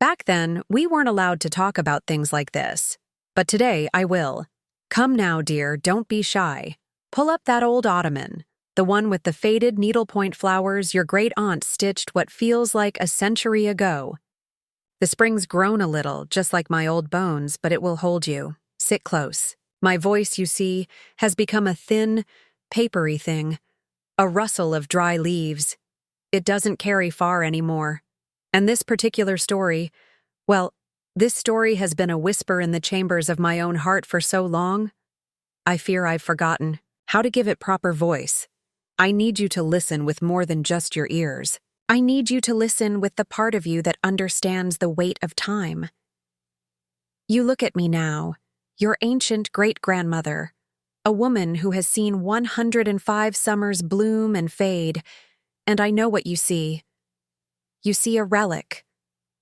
Back then, we weren't allowed to talk about things like this. But today, I will. Come now, dear, don't be shy. Pull up that old ottoman, the one with the faded needlepoint flowers your great aunt stitched what feels like a century ago. The spring's grown a little, just like my old bones, but it will hold you. Sit close. My voice, you see, has become a thin, papery thing, a rustle of dry leaves. It doesn't carry far anymore. And this particular story, well, this story has been a whisper in the chambers of my own heart for so long, I fear I've forgotten how to give it proper voice. I need you to listen with more than just your ears. I need you to listen with the part of you that understands the weight of time. You look at me now, your ancient great-grandmother, a woman who has seen 105 summers bloom and fade, and I know what you see. You see a relic,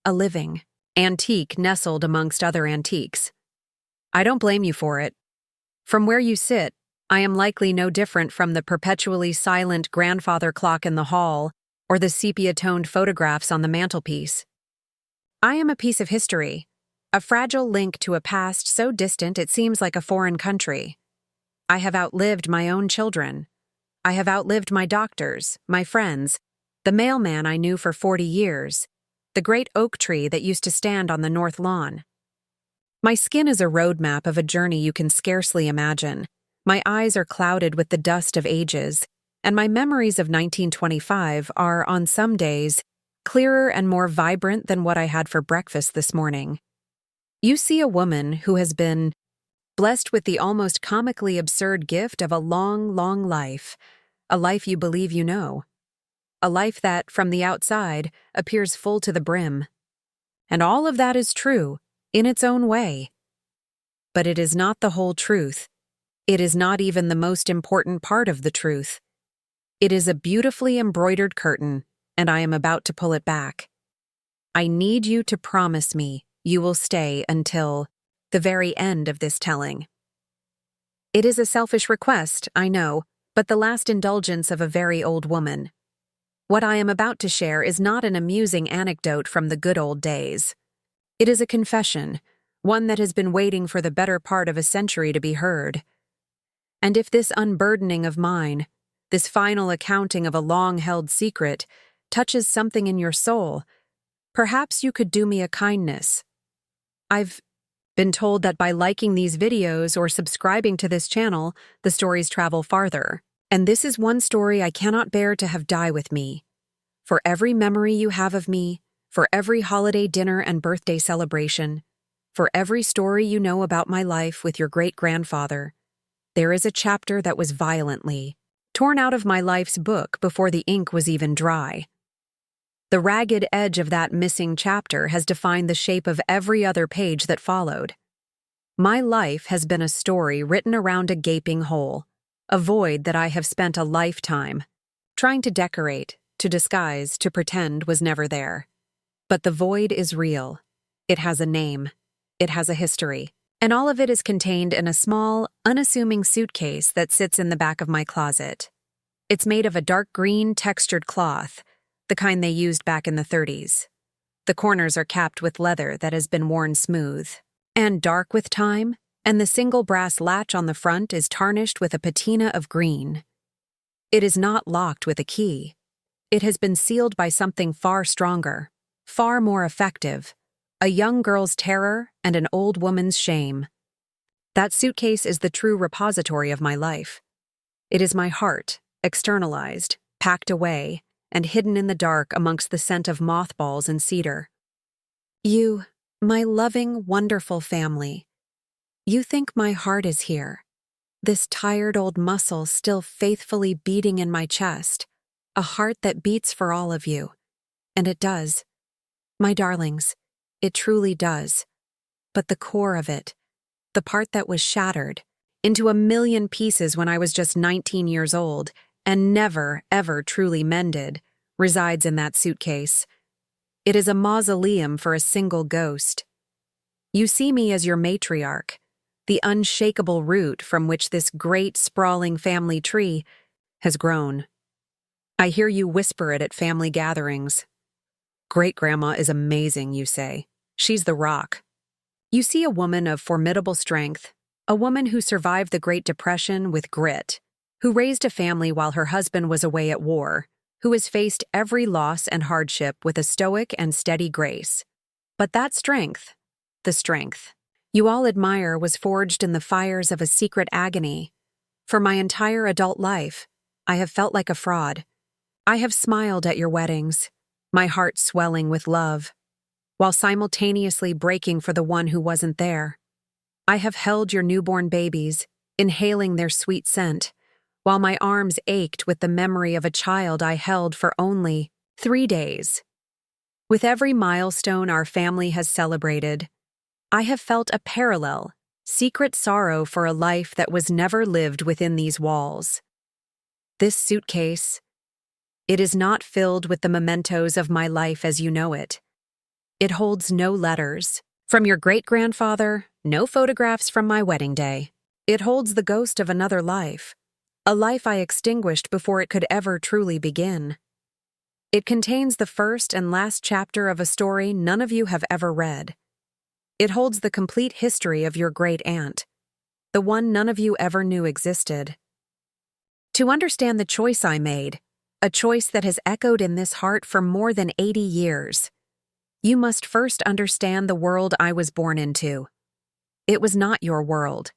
a living antique nestled amongst other antiques. I don't blame you for it. From where you sit, I am likely no different from the perpetually silent grandfather clock in the hall or the sepia-toned photographs on the mantelpiece. I am a piece of history, a fragile link to a past so distant it seems like a foreign country. I have outlived my own children. I have outlived my doctors, my friends, the mailman I knew for 40 years, the great oak tree that used to stand on the north lawn. My skin is a roadmap of a journey you can scarcely imagine. My eyes are clouded with the dust of ages, and my memories of 1925 are, on some days, clearer and more vibrant than what I had for breakfast this morning. You see a woman who has been blessed with the almost comically absurd gift of a long, long life, a life you believe you know, a life that, from the outside, appears full to the brim. And all of that is true, in its own way. But it is not the whole truth. It is not even the most important part of the truth. It is a beautifully embroidered curtain, and I am about to pull it back. I need you to promise me you will stay until the very end of this telling. It is a selfish request, I know, but the last indulgence of a very old woman. What I am about to share is not an amusing anecdote from the good old days. It is a confession, one that has been waiting for the better part of a century to be heard. And if this unburdening of mine, this final accounting of a long-held secret, touches something in your soul, perhaps you could do me a kindness. I've been told that by liking these videos or subscribing to this channel, the stories travel farther. And this is one story I cannot bear to have die with me. For every memory you have of me, for every holiday dinner and birthday celebration, for every story you know about my life with your great-grandfather, there is a chapter that was violently torn out of my life's book before the ink was even dry. The ragged edge of that missing chapter has defined the shape of every other page that followed. My life has been a story written around a gaping hole, a void that I have spent a lifetime trying to decorate, to disguise, to pretend was never there. But the void is real. It has a name. It has a history. And all of it is contained in a small, unassuming suitcase that sits in the back of my closet. It's made of a dark green textured cloth, the kind they used back in the 30s. The corners are capped with leather that has been worn smooth and dark with time, and the single brass latch on the front is tarnished with a patina of green. It is not locked with a key. It has been sealed by something far stronger, far more effective, a young girl's terror and an old woman's shame. That suitcase is the true repository of my life. It is my heart, externalized, packed away, and hidden in the dark amongst the scent of mothballs and cedar. You, my loving, wonderful family, you think my heart is here, this tired old muscle still faithfully beating in my chest, a heart that beats for all of you. And it does. My darlings, it truly does. But the core of it, the part that was shattered into a million pieces when I was just 19 years old and never, ever truly mended, resides in that suitcase. It is a mausoleum for a single ghost. You see me as your matriarch, the unshakable root from which this great, sprawling family tree has grown. I hear you whisper it at family gatherings. Great-grandma is amazing, you say. She's the rock. You see a woman of formidable strength, a woman who survived the Great Depression with grit, who raised a family while her husband was away at war, who has faced every loss and hardship with a stoic and steady grace. But that strength, the strength you all admire, was forged in the fires of a secret agony. For my entire adult life, I have felt like a fraud. I have smiled at your weddings, my heart swelling with love, while simultaneously breaking for the one who wasn't there. I have held your newborn babies, inhaling their sweet scent, while my arms ached with the memory of a child I held for only 3 days. With every milestone our family has celebrated, I have felt a parallel, secret sorrow for a life that was never lived within these walls. This suitcase, it is not filled with the mementos of my life as you know it. It holds no letters from your great-grandfather, no photographs from my wedding day. It holds the ghost of another life, a life I extinguished before it could ever truly begin. It contains the first and last chapter of a story none of you have ever read. It holds the complete history of your great-aunt, the one none of you ever knew existed. To understand the choice I made, a choice that has echoed in this heart for more than 80 years, you must first understand the world I was born into. It was not your world.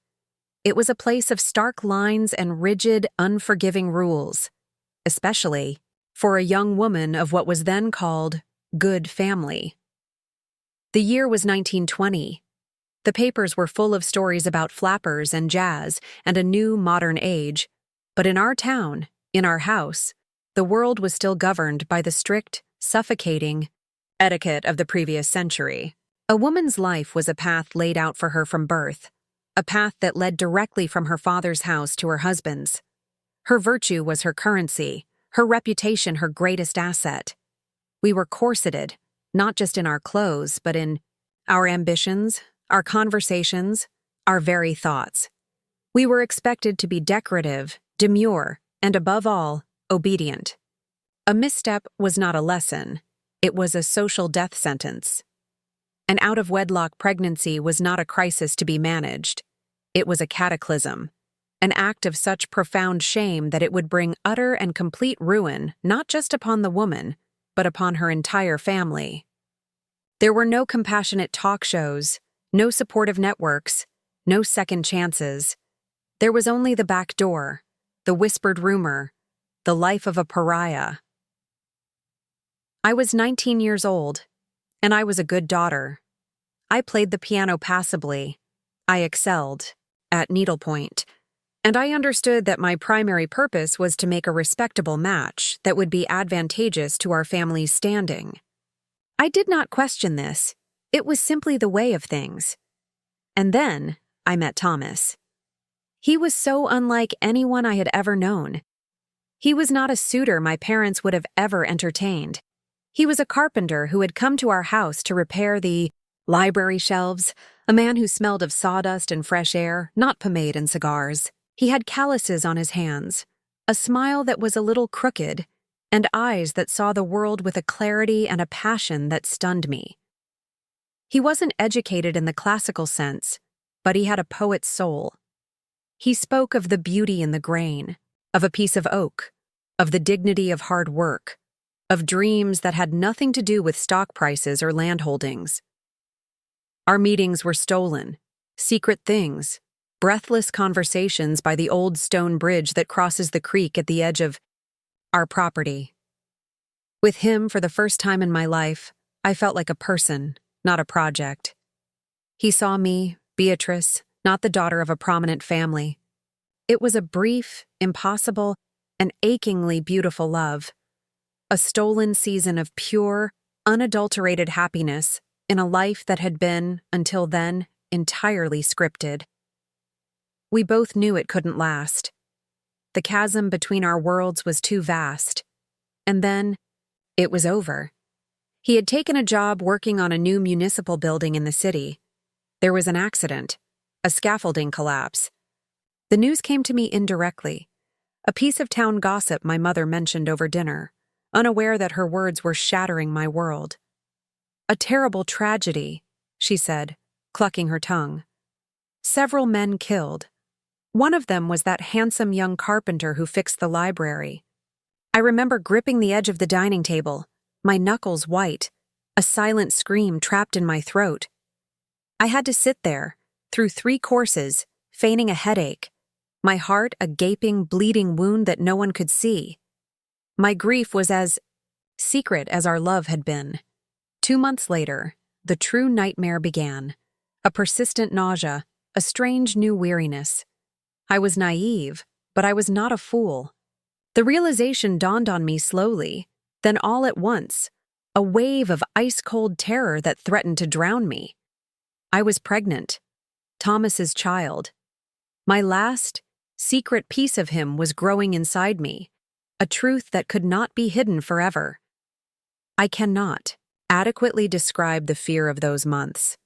It was a place of stark lines and rigid, unforgiving rules, especially for a young woman of what was then called good family. The year was 1920. The papers were full of stories about flappers and jazz and a new modern age, but in our town, in our house, the world was still governed by the strict, suffocating etiquette of the previous century. A woman's life was a path laid out for her from birth, a path that led directly from her father's house to her husband's. Her virtue was her currency, her reputation her greatest asset. We were corseted, not just in our clothes, but in our ambitions, our conversations, our very thoughts. We were expected to be decorative, demure, and above all, obedient. A misstep was not a lesson, it was a social death sentence. An out-of-wedlock pregnancy was not a crisis to be managed. It was a cataclysm, an act of such profound shame that it would bring utter and complete ruin not just upon the woman, but upon her entire family. There were no compassionate talk shows, no supportive networks, no second chances. There was only the back door, the whispered rumor, the life of a pariah. I was 19 years old, and I was a good daughter. I played the piano passably. I excelled at needlepoint, and I understood that my primary purpose was to make a respectable match that would be advantageous to our family's standing. I did not question this. It was simply the way of things. And then I met Thomas. He was so unlike anyone I had ever known. He was not a suitor my parents would have ever entertained. He was a carpenter who had come to our house to repair the library shelves, a man who smelled of sawdust and fresh air, not pomade and cigars. He had calluses on his hands, a smile that was a little crooked, and eyes that saw the world with a clarity and a passion that stunned me. He wasn't educated in the classical sense, but he had a poet's soul. He spoke of the beauty in the grain, of a piece of oak, of the dignity of hard work, of dreams that had nothing to do with stock prices or land holdings. Our meetings were stolen, secret things, breathless conversations by the old stone bridge that crosses the creek at the edge of our property. With him, for the first time in my life, I felt like a person, not a project. He saw me, Beatrice, not the daughter of a prominent family. It was a brief, impossible, and achingly beautiful love. A stolen season of pure, unadulterated happiness in a life that had been, until then, entirely scripted. We both knew it couldn't last. The chasm between our worlds was too vast. And then, it was over. He had taken a job working on a new municipal building in the city. There was an accident, a scaffolding collapse. The news came to me indirectly, a piece of town gossip my mother mentioned over dinner, unaware that her words were shattering my world. A terrible tragedy, she said, clucking her tongue. Several men killed. One of them was that handsome young carpenter who fixed the library. I remember gripping the edge of the dining table, my knuckles white, a silent scream trapped in my throat. I had to sit there, through 3 courses, feigning a headache, my heart a gaping, bleeding wound that no one could see. My grief was as secret as our love had been. 2 months later, the true nightmare began. A persistent nausea, a strange new weariness. I was naive, but I was not a fool. The realization dawned on me slowly, then all at once, a wave of ice-cold terror that threatened to drown me. I was pregnant, Thomas's child. My last, secret piece of him was growing inside me, a truth that could not be hidden forever. I cannot adequately describe the fear of those months.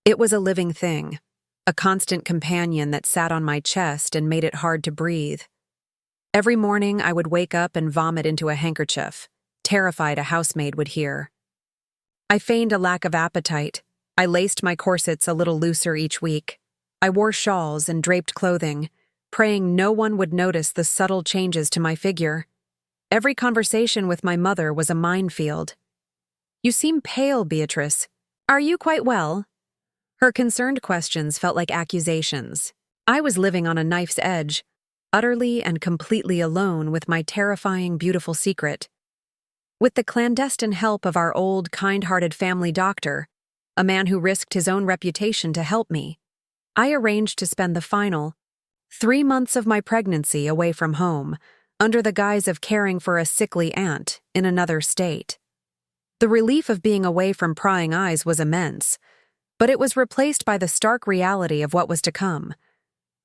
It was a living thing, a constant companion that sat on my chest and made it hard to breathe. Every morning I would wake up and vomit into a handkerchief, terrified a housemaid would hear. I feigned a lack of appetite. I laced my corsets a little looser each week. I wore shawls and draped clothing, praying no one would notice the subtle changes to my figure. Every conversation with my mother was a minefield. "You seem pale, Beatrice. Are you quite well?" Her concerned questions felt like accusations. I was living on a knife's edge, utterly and completely alone with my terrifying, beautiful secret. With the clandestine help of our old, kind-hearted family doctor, a man who risked his own reputation to help me, I arranged to spend the final 3 months of my pregnancy away from home, under the guise of caring for a sickly aunt in another state. The relief of being away from prying eyes was immense, but it was replaced by the stark reality of what was to come.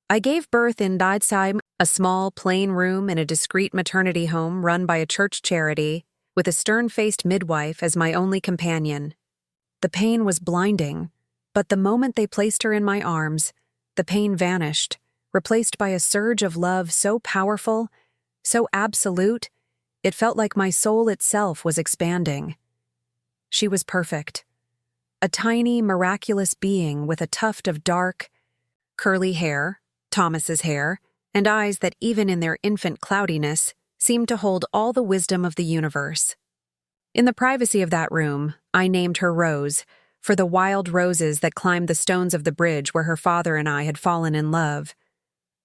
I gave birth in Deidsheim, a small, plain room in a discreet maternity home run by a church charity, with a stern-faced midwife as my only companion. The pain was blinding, but the moment they placed her in my arms, the pain vanished, replaced by a surge of love so powerful, so absolute, it felt like my soul itself was expanding. She was perfect. A tiny, miraculous being with a tuft of dark, curly hair, Thomas's hair, and eyes that even in their infant cloudiness seemed to hold all the wisdom of the universe. In the privacy of that room, I named her Rose, for the wild roses that climbed the stones of the bridge where her father and I had fallen in love.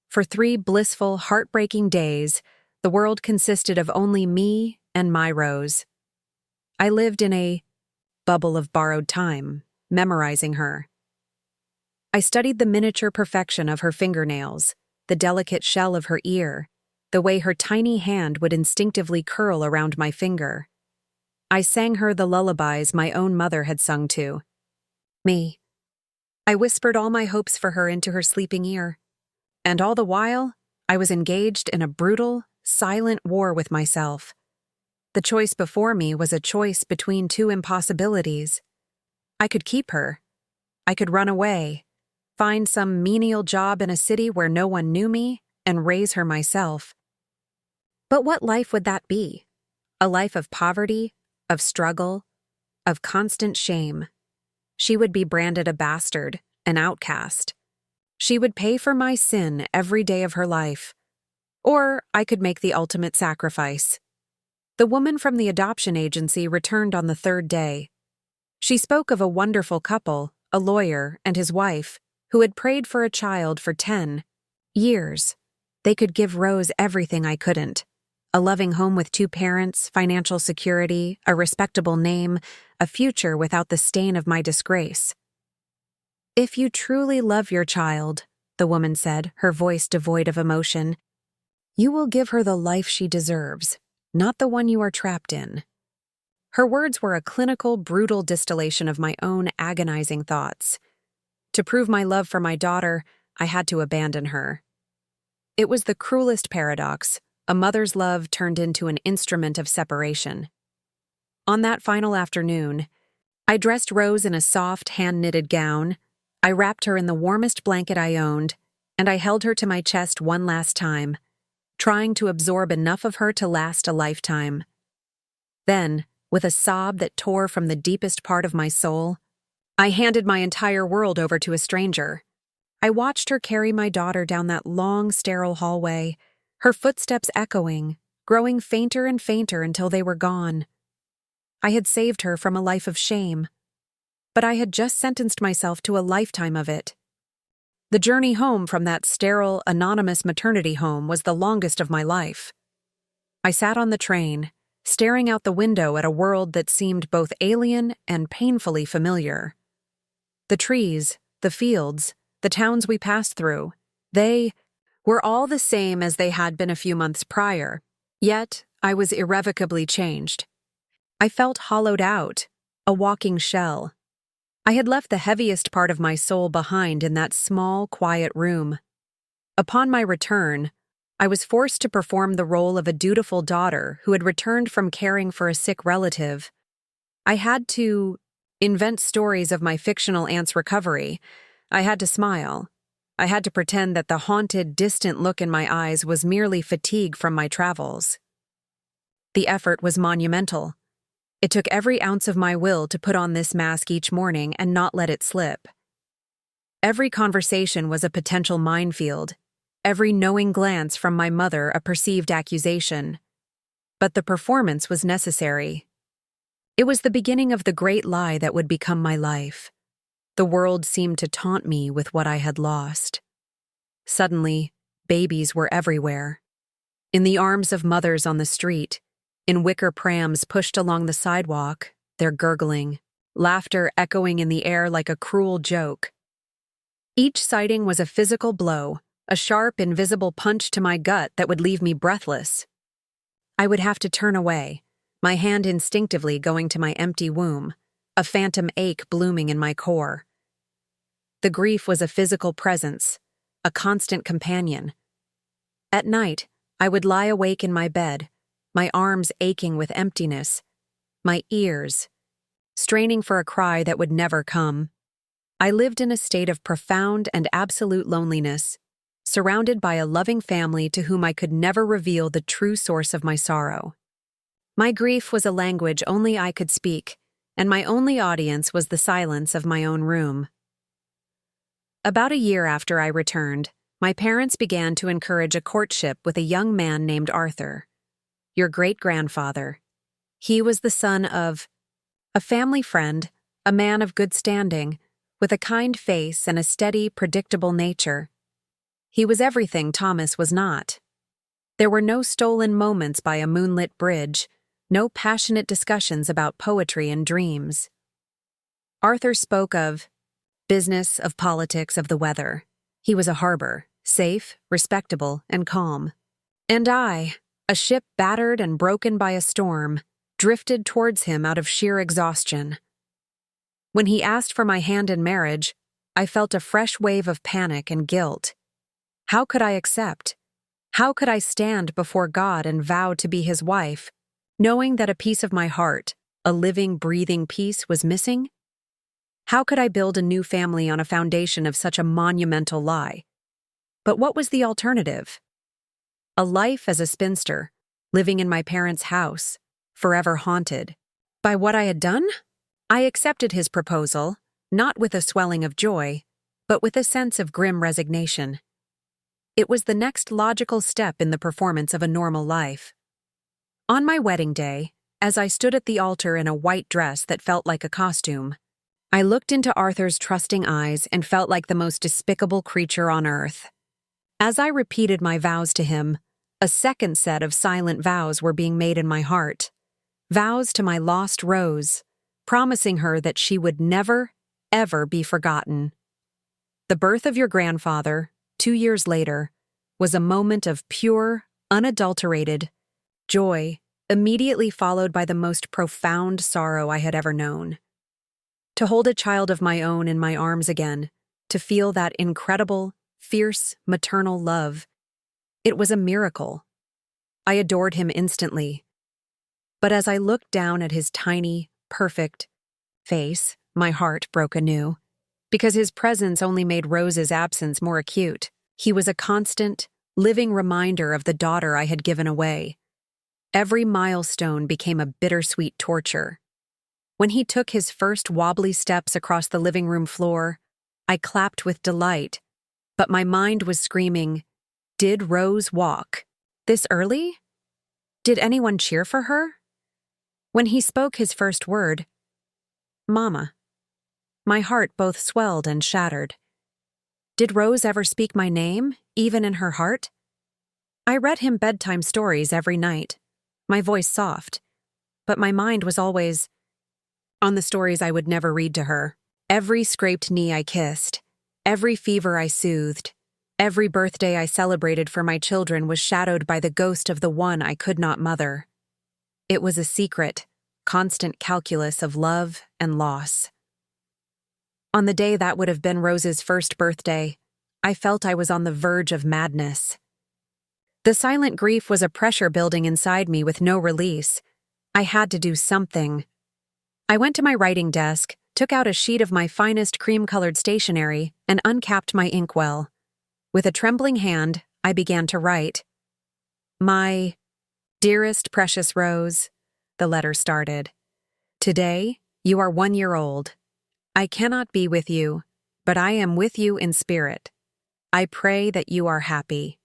For 3 blissful, heartbreaking days, the world consisted of only me and my Rose. I lived in a bubble of borrowed time, memorizing her. I studied the miniature perfection of her fingernails, the delicate shell of her ear, the way her tiny hand would instinctively curl around my finger. I sang her the lullabies my own mother had sung to. Me. I whispered all my hopes for her into her sleeping ear. And all the while, I was engaged in a brutal, silent war with myself. The choice before me was a choice between 2 impossibilities. I could keep her. I could run away, find some menial job in a city where no one knew me, and raise her myself. But what life would that be? A life of poverty, of struggle, of constant shame. She would be branded a bastard, an outcast. She would pay for my sin every day of her life. Or I could make the ultimate sacrifice. The woman from the adoption agency returned on the 3rd day. She spoke of a wonderful couple, a lawyer and his wife, who had prayed for a child for 10 years. They could give Rose everything I couldn't. A loving home with 2 parents, financial security, a respectable name, a future without the stain of my disgrace. "If you truly love your child," the woman said, her voice devoid of emotion, "you will give her the life she deserves, not the one you are trapped in." Her words were a clinical, brutal distillation of my own agonizing thoughts. To prove my love for my daughter, I had to abandon her. It was the cruelest paradox. A mother's love turned into an instrument of separation. On that final afternoon, I dressed Rose in a soft, hand-knitted gown. I wrapped her in the warmest blanket I owned, and I held her to my chest one last time, trying to absorb enough of her to last a lifetime. Then, with a sob that tore from the deepest part of my soul, I handed my entire world over to a stranger. I watched her carry my daughter down that long, sterile hallway, her footsteps echoing, growing fainter and fainter until they were gone. I had saved her from a life of shame, but I had just sentenced myself to a lifetime of it. The journey home from that sterile, anonymous maternity home was the longest of my life. I sat on the train, staring out the window at a world that seemed both alien and painfully familiar. The trees, the fields, the towns we passed through, they were all the same as they had been a few months prior, yet I was irrevocably changed. I felt hollowed out, a walking shell. I had left the heaviest part of my soul behind in that small, quiet room. Upon my return, I was forced to perform the role of a dutiful daughter who had returned from caring for a sick relative. I had to invent stories of my fictional aunt's recovery. I had to smile. I had to pretend that the haunted, distant look in my eyes was merely fatigue from my travels. The effort was monumental. It took every ounce of my will to put on this mask each morning and not let it slip. Every conversation was a potential minefield, every knowing glance from my mother a perceived accusation. But the performance was necessary. It was the beginning of the great lie that would become my life. The world seemed to taunt me with what I had lost. Suddenly, babies were everywhere. In the arms of mothers on the street, in wicker prams pushed along the sidewalk, their gurgling, laughter echoing in the air like a cruel joke. Each sighting was a physical blow, a sharp, invisible punch to my gut that would leave me breathless. I would have to turn away, my hand instinctively going to my empty womb, a phantom ache blooming in my core. The grief was a physical presence, a constant companion. At night, I would lie awake in my bed, my arms aching with emptiness, my ears straining for a cry that would never come. I lived in a state of profound and absolute loneliness, surrounded by a loving family to whom I could never reveal the true source of my sorrow. My grief was a language only I could speak, and my only audience was the silence of my own room. About a year after I returned, my parents began to encourage a courtship with a young man named Arthur, your great-grandfather. He was the son of a family friend, a man of good standing, with a kind face and a steady, predictable nature. He was everything Thomas was not. There were no stolen moments by a moonlit bridge, no passionate discussions about poetry and dreams. Arthur spoke of business, of politics, of the weather. He was a harbor, safe, respectable, and calm. And I, a ship battered and broken by a storm, drifted towards him out of sheer exhaustion. When he asked for my hand in marriage, I felt a fresh wave of panic and guilt. How could I accept? How could I stand before God and vow to be his wife, knowing that a piece of my heart, a living, breathing piece, was missing? How could I build a new family on a foundation of such a monumental lie? But what was the alternative? A life as a spinster, living in my parents' house, forever haunted. By what I had done? I accepted his proposal, not with a swelling of joy, but with a sense of grim resignation. It was the next logical step in the performance of a normal life. On my wedding day, as I stood at the altar in a white dress that felt like a costume, I looked into Arthur's trusting eyes and felt like the most despicable creature on earth. As I repeated my vows to him, a second set of silent vows were being made in my heart. Vows to my lost Rose, promising her that she would never, ever be forgotten. The birth of your grandfather, 2 years later, was a moment of pure, unadulterated joy, immediately followed by the most profound sorrow I had ever known. To hold a child of my own in my arms again, to feel that incredible, fierce, maternal love, it was a miracle. I adored him instantly. But as I looked down at his tiny, perfect face, my heart broke anew, because his presence only made Rose's absence more acute. He was a constant, living reminder of the daughter I had given away. Every milestone became a bittersweet torture. When he took his first wobbly steps across the living room floor, I clapped with delight, but my mind was screaming, "Did Rose walk? This early? Did anyone cheer for her?" When he spoke his first word, "Mama," my heart both swelled and shattered. Did Rose ever speak my name, even in her heart? I read him bedtime stories every night, my voice soft, but my mind was always on the stories I would never read to her. Every scraped knee I kissed, every fever I soothed, every birthday I celebrated for my children was shadowed by the ghost of the one I could not mother. It was a secret, constant calculus of love and loss. On the day that would have been Rose's first birthday, I felt I was on the verge of madness. The silent grief was a pressure building inside me with no release. I had to do something. I went to my writing desk, took out a sheet of my finest cream-colored stationery, and uncapped my inkwell. With a trembling hand, I began to write. "My dearest precious Rose," the letter started. "Today, you are 1 year old. I cannot be with you, but I am with you in spirit. I pray that you are happy.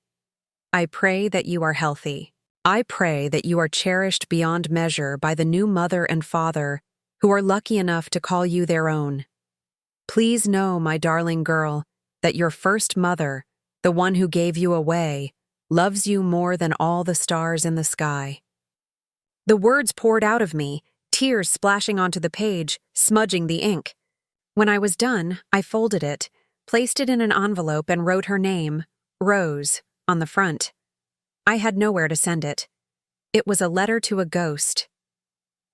I pray that you are healthy. I pray that you are cherished beyond measure by the new mother and father who are lucky enough to call you their own. Please know, my darling girl, that your first mother, the one who gave you away, loves you more than all the stars in the sky." The words poured out of me, tears splashing onto the page, smudging the ink. When I was done, I folded it, placed it in an envelope, and wrote her name, Rose, on the front. I had nowhere to send it. It was a letter to a ghost.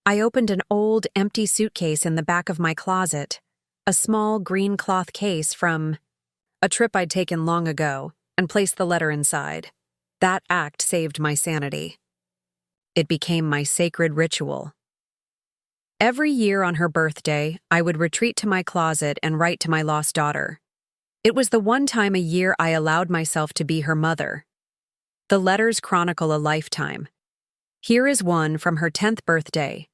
I opened an old, empty suitcase in the back of my closet, a small green cloth case from a trip I'd taken long ago, and placed the letter inside. That act saved my sanity. It became my sacred ritual. Every year on her birthday, I would retreat to my closet and write to my lost daughter. It was the one time a year I allowed myself to be her mother. The letters chronicle a lifetime. Here is one from her 10th birthday.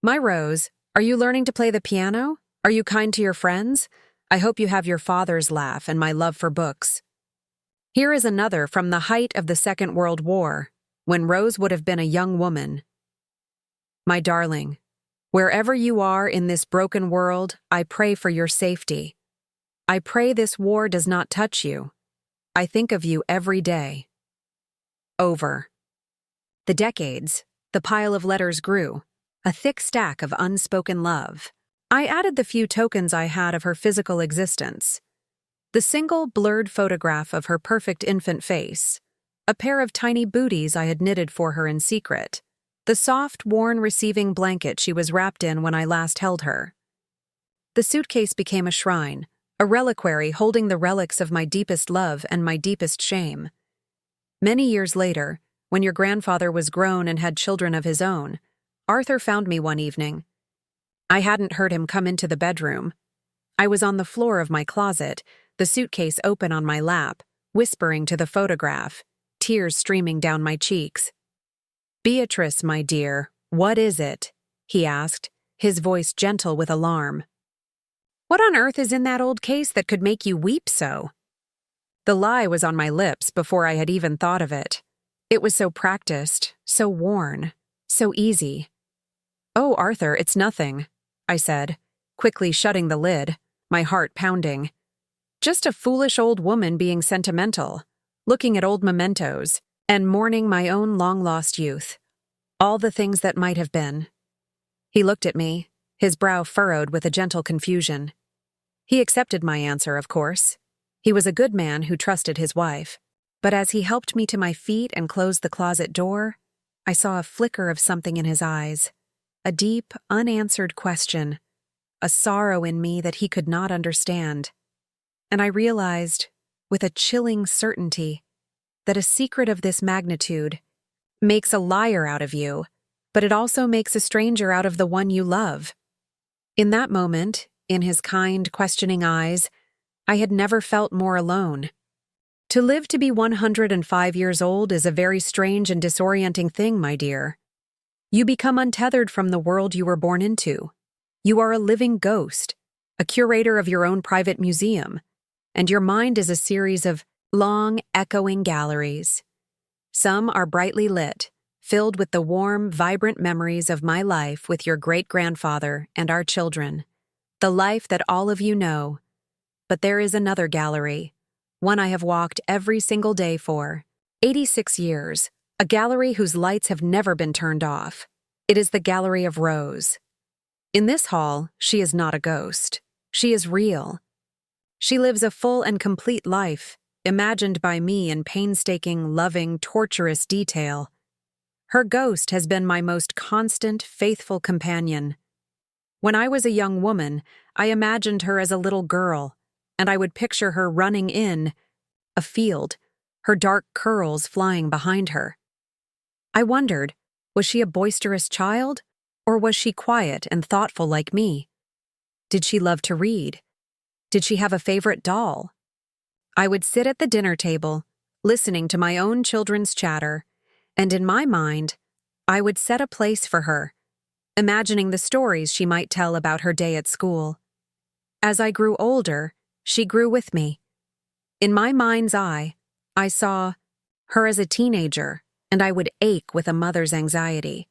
"My Rose, are you learning to play the piano? Are you kind to your friends? I hope you have your father's laugh and my love for books." Here is another from the height of the Second World War, when Rose would have been a young woman. "My darling, wherever you are in this broken world, I pray for your safety. I pray this war does not touch you. I think of you every day." Over the decades, the pile of letters grew, a thick stack of unspoken love. I added the few tokens I had of her physical existence. The single blurred photograph of her perfect infant face, a pair of tiny booties I had knitted for her in secret, the soft, worn receiving blanket she was wrapped in when I last held her. The suitcase became a shrine, a reliquary holding the relics of my deepest love and my deepest shame. Many years later, when your grandfather was grown and had children of his own, Arthur found me one evening. I hadn't heard him come into the bedroom. I was on the floor of my closet, the suitcase open on my lap, whispering to the photograph, tears streaming down my cheeks. "Beatrice, my dear, what is it?" he asked, his voice gentle with alarm. "What on earth is in that old case that could make you weep so?" The lie was on my lips before I had even thought of it. It was so practiced, so worn, so easy. "Oh, Arthur, it's nothing," I said, quickly shutting the lid, my heart pounding. Just a foolish old woman being sentimental, looking at old mementos, and mourning my own long-lost youth. All the things that might have been. He looked at me, his brow furrowed with a gentle confusion. He accepted my answer, of course. He was a good man who trusted his wife. But as he helped me to my feet and closed the closet door, I saw a flicker of something in his eyes, a deep, unanswered question, a sorrow in me that he could not understand. And I realized, with a chilling certainty, that a secret of this magnitude makes a liar out of you, but it also makes a stranger out of the one you love. In that moment, in his kind, questioning eyes, I had never felt more alone. To live to be 105 years old is a very strange and disorienting thing, my dear. You become untethered from the world you were born into. You are a living ghost, a curator of your own private museum, and your mind is a series of long, echoing galleries. Some are brightly lit, filled with the warm, vibrant memories of my life with your great-grandfather and our children, the life that all of you know. But there is another gallery, one I have walked every single day for 86 years, a gallery whose lights have never been turned off. It is the Gallery of Rose. In this hall, she is not a ghost. She is real. She lives a full and complete life, imagined by me in painstaking, loving, torturous detail. Her ghost has been my most constant, faithful companion. When I was a young woman, I imagined her as a little girl, and I would picture her running in a field, her dark curls flying behind her. I wondered, was she a boisterous child, or was she quiet and thoughtful like me? Did she love to read? Did she have a favorite doll? I would sit at the dinner table, listening to my own children's chatter, and in my mind, I would set a place for her, imagining the stories she might tell about her day at school. As I grew older, she grew with me. In my mind's eye, I saw her as a teenager, and I would ache with a mother's anxiety.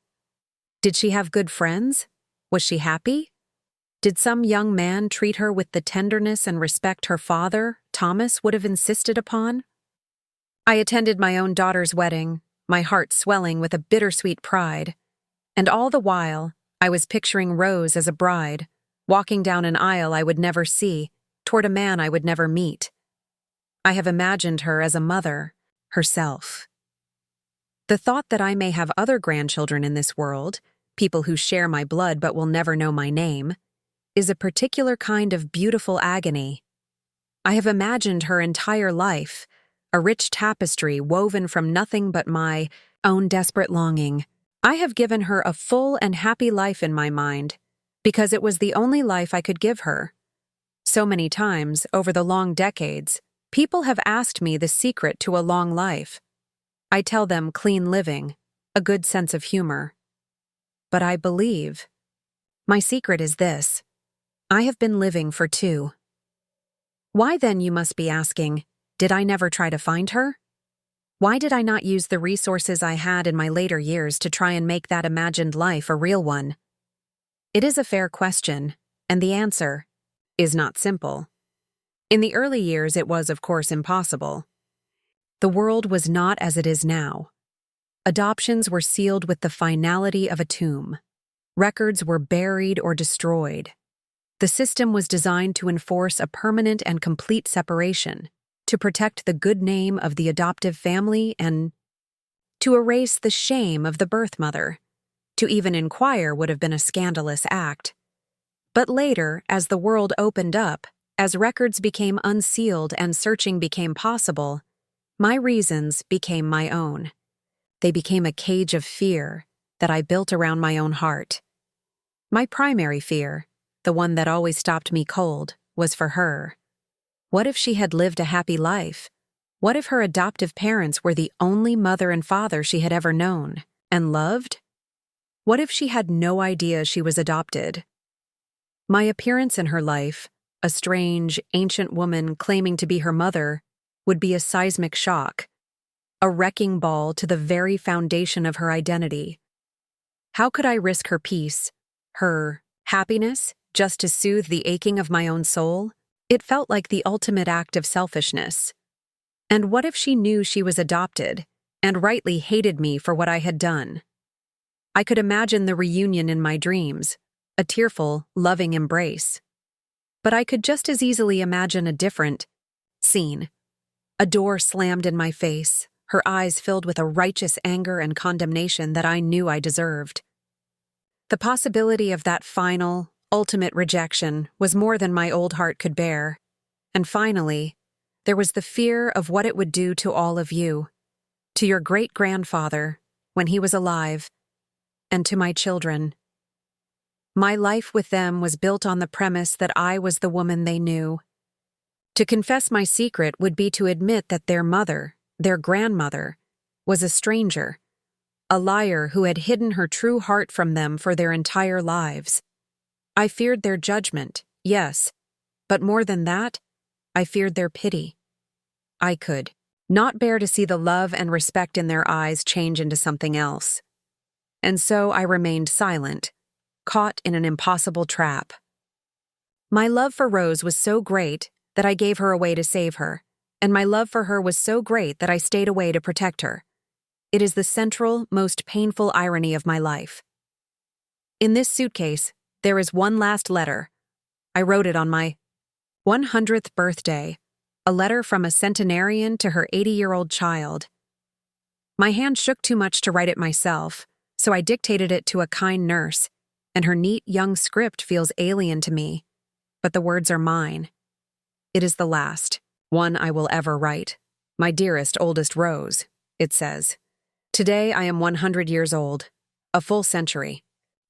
Did she have good friends? Was she happy? Did some young man treat her with the tenderness and respect her father, Thomas, would have insisted upon? I attended my own daughter's wedding, my heart swelling with a bittersweet pride. And all the while, I was picturing Rose as a bride, walking down an aisle I would never see, toward a man I would never meet. I have imagined her as a mother, herself. The thought that I may have other grandchildren in this world, people who share my blood but will never know my name, is a particular kind of beautiful agony. I have imagined her entire life, a rich tapestry woven from nothing but my own desperate longing. I have given her a full and happy life in my mind, because it was the only life I could give her. So many times, over the long decades, people have asked me the secret to a long life. I tell them clean living, a good sense of humor. But I believe. My secret is this. I have been living for 2. Why then, you must be asking, did I never try to find her? Why did I not use the resources I had in my later years to try and make that imagined life a real one? It is a fair question, and the answer is not simple. In the early years, it was, of course, impossible. The world was not as it is now. Adoptions were sealed with the finality of a tomb. Records were buried or destroyed. The system was designed to enforce a permanent and complete separation, to protect the good name of the adoptive family and to erase the shame of the birth mother. To even inquire would have been a scandalous act. But later, as the world opened up, as records became unsealed and searching became possible, my reasons became my own. They became a cage of fear that I built around my own heart. My primary fear, the one that always stopped me cold, was for her. What if she had lived a happy life? What if her adoptive parents were the only mother and father she had ever known and loved? What if she had no idea she was adopted? My appearance in her life, a strange, ancient woman claiming to be her mother, would be a seismic shock, a wrecking ball to the very foundation of her identity. How could I risk her peace, her happiness, just to soothe the aching of my own soul? It felt like the ultimate act of selfishness. And what if she knew she was adopted, and rightly hated me for what I had done? I could imagine the reunion in my dreams, a tearful, loving embrace. But I could just as easily imagine a different scene. A door slammed in my face, her eyes filled with a righteous anger and condemnation that I knew I deserved. The possibility of that final, ultimate rejection was more than my old heart could bear. And finally, there was the fear of what it would do to all of you, to your great-grandfather, when he was alive, and to my children. My life with them was built on the premise that I was the woman they knew. To confess my secret would be to admit that their mother, their grandmother, was a stranger, a liar who had hidden her true heart from them for their entire lives. I feared their judgment, yes, but more than that, I feared their pity. I could not bear to see the love and respect in their eyes change into something else. And so I remained silent, caught in an impossible trap. My love for Rose was so great that I gave her away to save her, and my love for her was so great that I stayed away to protect her. It is the central, most painful irony of my life. In this suitcase, there is one last letter. I wrote it on my 100th birthday, a letter from a centenarian to her 80-year-old child. My hand shook too much to write it myself, so I dictated it to a kind nurse, and her neat young script feels alien to me, but the words are mine. It is the last one I will ever write. My dearest, oldest Rose, it says. Today I am 100 years old, a full century,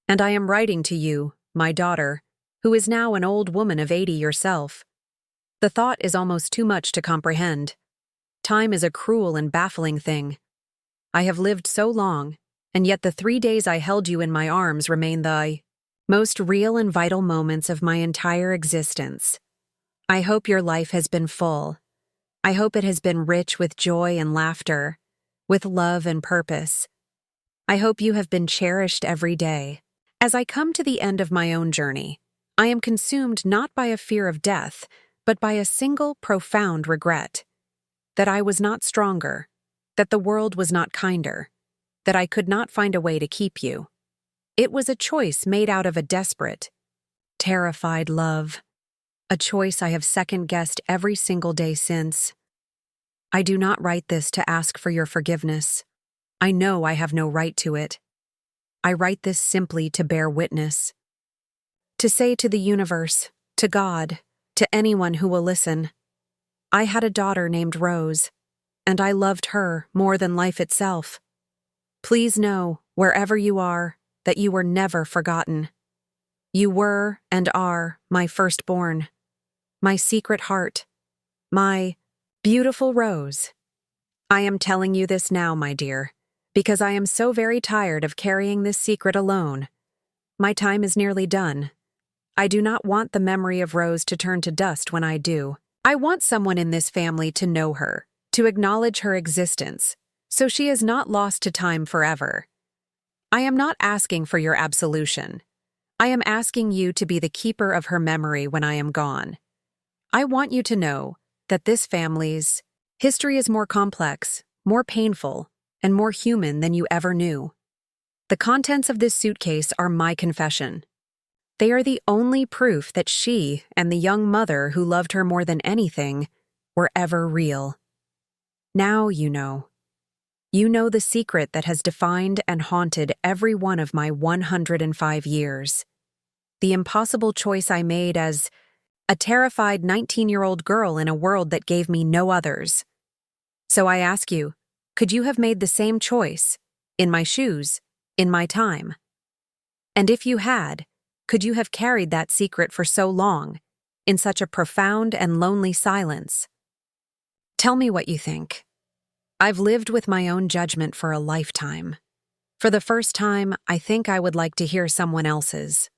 and I am writing to you, my daughter, who is now an old woman of 80 yourself. The thought is almost too much to comprehend. Time is a cruel and baffling thing. I have lived so long, and yet the 3 days I held you in my arms remain the most real and vital moments of my entire existence. I hope your life has been full. I hope it has been rich with joy and laughter, with love and purpose. I hope you have been cherished every day. As I come to the end of my own journey, I am consumed not by a fear of death, but by a single profound regret. That I was not stronger, that the world was not kinder, that I could not find a way to keep you. It was a choice made out of a desperate, terrified love, a choice I have second-guessed every single day since. I do not write this to ask for your forgiveness. I know I have no right to it. I write this simply to bear witness. To say to the universe, to God, to anyone who will listen, I had a daughter named Rose, and I loved her more than life itself. Please know, wherever you are, that you were never forgotten. You were and are my firstborn, my secret heart, my beautiful Rose. I am telling you this now, my dear, because I am so very tired of carrying this secret alone. My time is nearly done. I do not want the memory of Rose to turn to dust when I do. I want someone in this family to know her, to acknowledge her existence, so she is not lost to time forever. I am not asking for your absolution. I am asking you to be the keeper of her memory when I am gone. I want you to know that this family's history is more complex, more painful, and more human than you ever knew. The contents of this suitcase are my confession. They are the only proof that she and the young mother who loved her more than anything were ever real. Now you know. You know the secret that has defined and haunted every one of my 105 years. The impossible choice I made as a terrified 19-year-old girl in a world that gave me no others. So I ask you, could you have made the same choice, in my shoes, in my time? And if you had, could you have carried that secret for so long, in such a profound and lonely silence? Tell me what you think. I've lived with my own judgment for a lifetime. For the first time, I think I would like to hear someone else's.